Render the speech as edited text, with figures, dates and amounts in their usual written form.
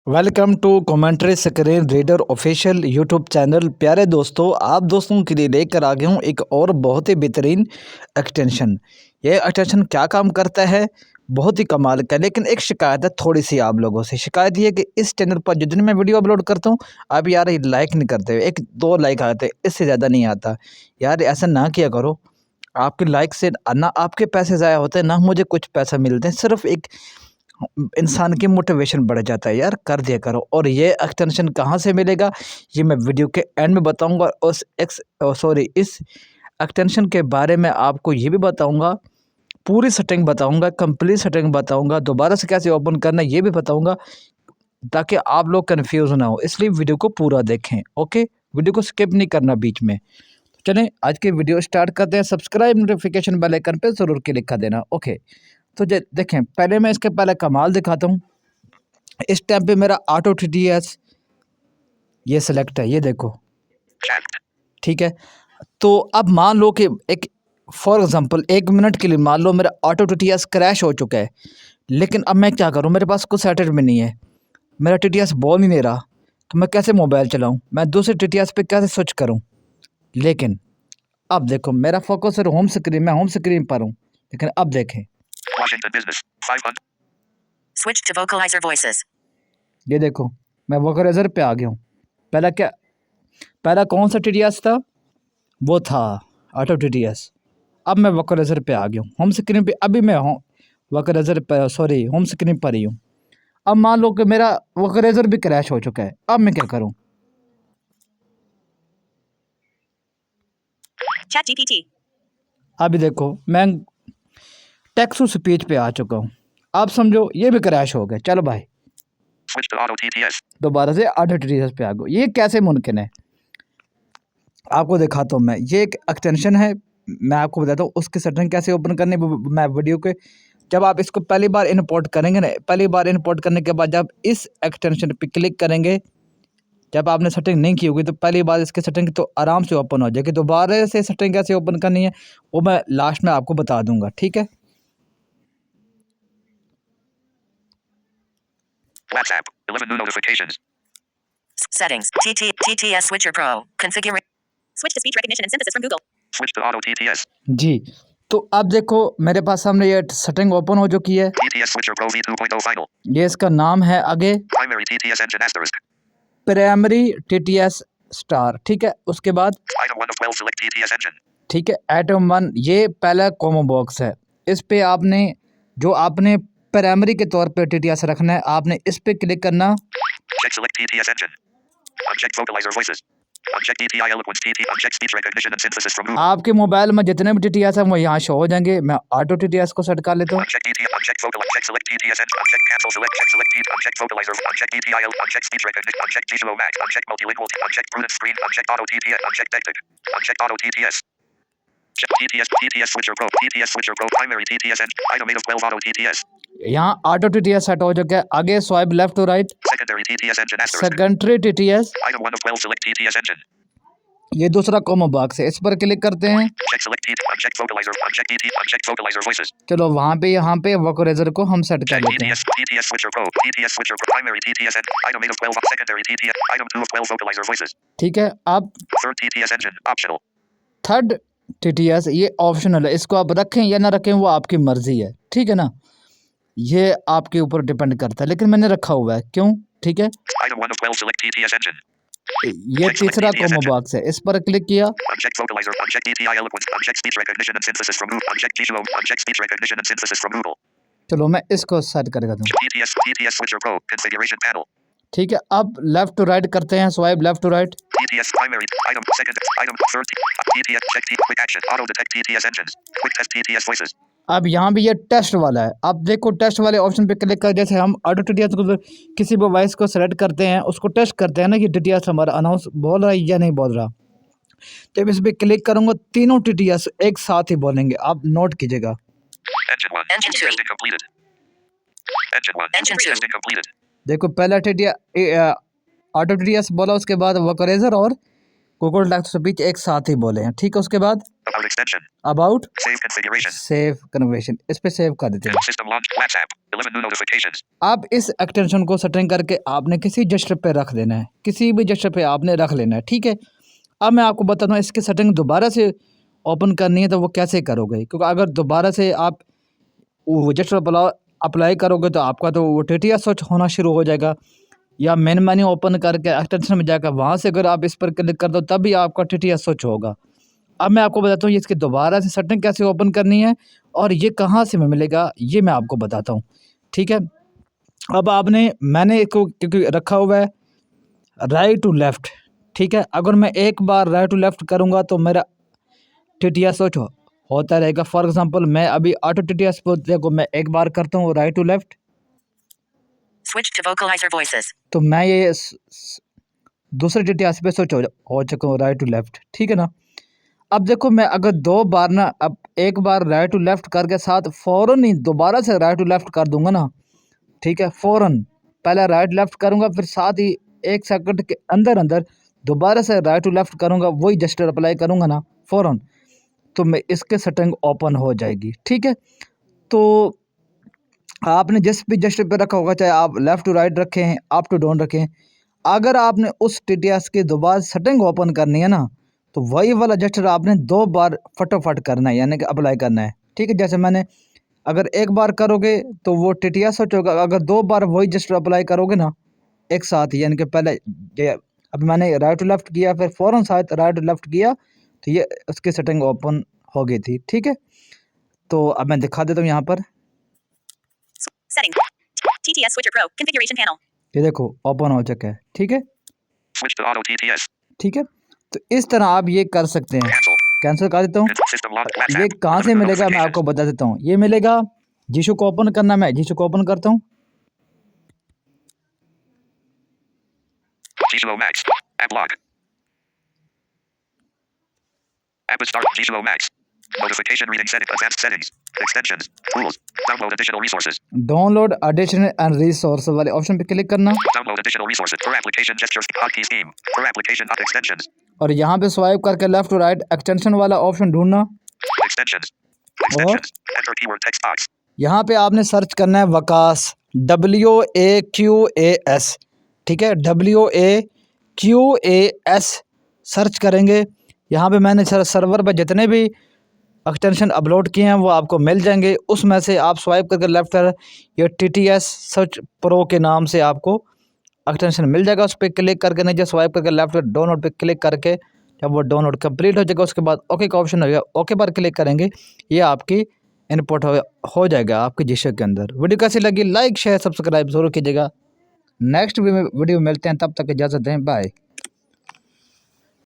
Welcome to commentary screen reader official YouTube channel. प्यारे दोस्तों, आप दोस्तों के लिए लेकर आ गया हूँ एक और बहुत ही बेहतरीन एक्सटेंशन। ये एक्सटेंशन क्या काम करता है, बहुत ही कमाल का। लेकिन एक शिकायत है थोड़ी सी आप लोगों से। शिकायत ये है कि इस चैनल पर जितनी मैं वीडियो अपलोड करता हूँ, आप यार ये लाइक नहीं करते। एक दो लाइक आते, इससे ज़्यादा नहीं आता। यार ऐसा ना किया करो। आपके लाइक से ना आपके पैसे ज़ाया होते हैं, ना मुझे कुछ पैसा मिलते हैं। सिर्फ एक इंसान की मोटिवेशन बढ़ जाता है। यार कर दिया करो। और ये एक्सटेंशन कहाँ से मिलेगा, ये मैं वीडियो के एंड में बताऊंगा। उस इस एक्सटेंशन के बारे में आपको ये भी बताऊंगा, पूरी सेटिंग बताऊंगा, कंप्लीट सेटिंग बताऊंगा, दोबारा से कैसे ओपन करना है ये भी बताऊंगा, ताकि आप लोग कंफ्यूज ना हो। इसलिए वीडियो को पूरा देखें। ओके, वीडियो को स्किप नहीं करना बीच में। चलें आज की वीडियो स्टार्ट करते हैं। सब्सक्राइब नोटिफिकेशन बेल आइकन पे ज़रूर क्लिक कर देना। ओके, तो देखें, पहले मैं इसके पहले कमाल दिखाता हूँ। इस टाइम पे मेरा ऑटो टीटीएस ये सिलेक्ट है, ये देखो, ठीक है। तो अब मान लो कि एक फॉर एग्जांपल 1 मिनट के लिए मान लो मेरा ऑटो टीटीएस क्रैश हो चुका है। लेकिन अब मैं क्या करूं, मेरे पास कुछ सेटअप में नहीं है, मेरा टीटीएस बोल ही नहीं रहा। तो मैं कैसे मोबाइल चलाऊं, मैं दूसरे टीटीएस पे कैसे स्विच करूं। लेकिन अब देखो, मेरा फोकस है होम स्क्रीन, मैं होम स्क्रीन पर हूँ। लेकिन अब देखें, Switch to vocalizer voices. ये देखो, मैं वोकराइजर पे आ गया हूँ। पहला कौन सा टीटीएस था, वो था ऑटो टीटीएस। अब मैं वोकराइजर पे आ गया हूँ, होम स्क्रीन पे। अभी मैं वोकराइजर पे, सॉरी, होम स्क्रीन पर ही हूँ। अब मान लो कि मेरा वोकराइजर भी क्रैश हो चुका है। अब मैं क्या करूँ। Chat GPT. अभी देखो, मैं टेक्स्ट टू स्पीच पे आ चुका हूँ। आप समझो ये भी क्रैश हो गया। चलो भाई, Switch to auto TTS. दोबारा से ऑटो टीटीएस पे आ गया। ये कैसे मुमकिन है, आपको दिखाता हूँ मैं। ये एक एक्सटेंशन है, मैं आपको बताता हूँ उसकी सेटिंग कैसे ओपन करनी। मैं वीडियो के, जब आप इसको पहली बार इंपोर्ट करेंगे ना, पहली बार इंपोर्ट करने के बाद जब इस एक्सटेंशन पे क्लिक करेंगे, जब आपने सेटिंग नहीं की होगी तो पहली बार इसकी सेटिंग तो आराम से ओपन हो जाएगी। दोबारा से सेटिंग कैसे ओपन करनी है वो मैं लास्ट में आपको बता दूंगा, ठीक है। WhatsApp. 11 new notifications. Settings. TTS Switcher Pro. Configure. Switch to speech recognition and synthesis from Google. Switch to auto TTS. जी, तो अब देखो मेरे पास सामने ये सेटिंग ओपन हो चुकी है। TTS Switcher Pro V2.0 Final. ये इसका नाम है आगे Primary TTS Engine asterisk. Primary TTS star, ठीक है। उसके बाद Item 1 of 12 select TTS Engine. ठीक है, एटम 1, ये पहला कॉमो बॉक्स है। इस पे आपने जो आपने प्राइमरी के तौर पे टीटीएस रखना है, आपने इस पे क्लिक करना। Check select TTS Engine. Uncheck vocalizer voices. Uncheck DTI eloquence TT. Uncheck speech recognition and synthesis from Google. आपके मोबाइल में जितने भी टीटीएस हैं वो यहाँ शो हो जाएंगे। मैं ऑटो टीटीएस को सेट कर लेता हूँ। Uncheck DTI. Uncheck vocal. Uncheck select TTS Engine. Uncheck cancel select. Check select TT. Uncheck vocalizer. Uncheck DTI. Uncheck speech recognition. Uncheck G-Slow Max. Uncheck multilingual. Uncheck prudent screen. Uncheck auto TTS. Uncheck tactic. Uncheck auto TTS. Check TTS Switcher Pro. TTS Switcher Pro. Primary TTS Engine. Item 8 of 12 auto TTS. यहाँ auto TTS set हो चुका है। आगे swipe left to right, Secondary TTS Engine asterisk. Secondary TTS, Item 1 of 12 select TTS Engine. ये दूसरा कॉमो box है। इस पर क्लिक करते हैं। Check select TT. Uncheck vocalizer. Uncheck DT. Uncheck vocalizer voices. चलो वहाँ पे, यहाँ पे वोकराइजर को हम सेट कर Check लेते हैं। TTS Switcher Pro. TTS Switcher Pro. Primary TTS Engine. Item 8 of 12 secondary TTS. Item 2 of 12 vocalizer voices. ठीक है, अब Third TTS Engine. Optional. Third TTS ये ऑप्शनल है, इसको आप रखें या ना रखें वो आपकी मर्जी है, ठीक है ना। ये आपके ऊपर डिपेंड करता है, लेकिन मैंने रखा हुआ है। क्यों, ठीक है। Item 1 of 12 select TTS Engine. ये तीसरा कॉमो बॉक्स है, इस पर क्लिक किया। Uncheck vocalizer. Uncheck DTI eloquence. Uncheck speech recognition and synthesis from Google. Uncheck G-Slow. Uncheck speech recognition and synthesis from Google. चलो मैं इसको सेट करके दूँ। TTS Switcher Pro. Configuration panel. ठीक है, अब लेफ्ट टू राइट करते हैं, swipe left to right. TTS primary. Item second. Item third. TTS check quick action. Auto detect TTS engines. Quick test TTS voices. अब यहाँ भी ये टेस्ट वाला है। अब देखो टेस्ट वाले ऑप्शन पे क्लिक कर, जैसे हम ऑटो टीटीएस को किसी भी वॉइस को सेलेक्ट करते हैं, उसको टेस्ट करते हैं ना कि टीटीएस हमारा अनाउंस बोल रहा है या नहीं बोल रहा। तो इस पर क्लिक करूँगा, तीनों टीटीएस एक साथ ही बोलेंगे, आप नोट कीजिएगा। Engine 1. Engine 2. Testing completed. Engine 1. Engine 2. Testing completed. देखो पहला टीटीएस ऑटो टीटीएस बोला, उसके बाद वोकराइजर और गूगल टेक्स्ट स्पीच एक साथ ही बोले हैं, ठीक है। उसके बाद About extension. About Save configuration. Save conversation, इस पे सेव कर देते हैं। System launch. WhatsApp. 11 new notifications. अब इस एक्सटेंशन को सेटिंग करके आपने किसी जेस्चर पे रख देना है, किसी भी जेस्चर पे आपने रख लेना है, ठीक है। अब मैं आपको बताता हूँ इसकी सेटिंग दोबारा से ओपन करनी है तो वो कैसे करोगे, क्योंकि अगर दोबारा से आप वो जेस्चर अप्लाई करोगे तो आपका तो वो टीटीएस स्विच होना शुरू हो जाएगा, या मेन मेन्यू ओपन करके एक्सटेंशन में जाकर वहाँ से अगर आप इस पर क्लिक कर दो तब भी आपका टीटीएस स्विच होगा। अब मैं आपको बताता हूँ ये इसकी दोबारा से सेटिंग कैसे ओपन करनी है और ये कहाँ से मिलेगा, ये मैं आपको बताता हूँ, ठीक है। अब मैंने इसको क्योंकि रखा हुआ है राइट टू लेफ़्ट, ठीक है। अगर मैं एक बार राइट टू लेफ़्ट करूँगा तो मेरा टीटीएस स्विच होता रहेगा। फॉर एग्जांपल मैं अभी ऑटो टीटीएस पर देखो, मैं एक बार करता हूँ right to left, Switch to vocalizer voices. तो मैं ये दूसरे टीटीएस पे स्विच हो चुका हूँ राइट टू लेफ़्ट, ठीक है ना। अब देखो मैं अगर दो बार ना, अब एक बार राइट टू लेफ़्ट करके साथ फ़ौरन ही दोबारा से राइट टू लेफ़्ट कर दूंगा ना, ठीक है। फ़ौरन पहले राइट लेफ़्ट करूँगा, फिर साथ ही 1 सेकंड के अंदर अंदर दोबारा से राइट टू लेफ़्ट करूँगा, वही जेस्चर अप्लाई करूँगा ना फ़ौरन, तो मैं इसके सेटिंग ओपन हो जाएगी, ठीक है। तो आपने जिस भी जेस्चर पे रखा होगा, चाहे आप लेफ़्ट टू राइट रखें, अप टू डाउन रखें, अगर आपने उस टीटीएस की दोबारा सेटिंग ओपन करनी है ना, तो वही वाला जेस्चर आपने 2 बार फटाफट करना है, यानी कि अप्लाई करना है, ठीक है। जैसे मैंने अगर एक बार करोगे तो वो टीटीएस स्विच होगा, अगर 2 बार वही जेस्चर अप्लाई करोगे ना एक साथ ही, यानी कि पहले अब मैंने राइट टू लेफ़्ट किया, फिर फ़ौरन साथ राइट टू लेफ़्ट किया, तो ये उसकी सेटिंग ओपन हो गई थी, ठीक है। तो अब मैं दिखा देता हूँ यहाँ पर, Setting. TTS Switcher Pro. Configuration panel. ये देखो ओपन हो चुका है, ठीक है, Switch to auto TTS. ठीक है। तो इस तरह आप ये कर सकते हैं। Cancel. कैंसिल कर देता हूँ। System launch. ये WhatsApp. कहाँ से 11 new मिलेगा मैं notifications. आपको बता देता हूँ। ये मिलेगा जीशू को ओपन करना, मैं जीशू को ओपन करता हूँ। Gizmo Max. App lock. App start. Gizmo Max. Notification reading setting. Advanced settings. Extensions. Tools. Download additional resources. Download additional and resource वाले ऑप्शन पे क्लिक करना Download additional resources. Per application gestures. Hotkey scheme. Per application not extensions. और यहाँ पे swipe करके left to right extension वाला option ढूंढना। Extensions. Extensions. Enter keyword text box. यहाँ पे आपने सर्च करना है वकास, WAQAS, ठीक है, WAQAS सर्च करेंगे। यहाँ पे मैंने सर्वर पे जितने भी एक्सटेंशन अपलोड किए हैं वो आपको मिल जाएंगे, उसमें से आप स्वाइप करके लेफ्ट कर ये TTS सर्च प्रो के नाम से आपको एक्सटेंशन मिल जाएगा। उस पर क्लिक करके नीचे स्वाइप करके लेफ्ट डाउनलोड पे क्लिक करके जब वो डाउनलोड कंप्लीट हो जाएगा उसके बाद ओके का ऑप्शन होगा, ओके पर क्लिक करेंगे, ये आपकी इनपुट हो जाएगा आपके जीशो के अंदर। वीडियो कैसी लगी लाइक शेयर सब्सक्राइब जरूर कीजिएगा। नेक्स्ट वीडियो में मिलते हैं, तब तक इजाज़त दें, बाय।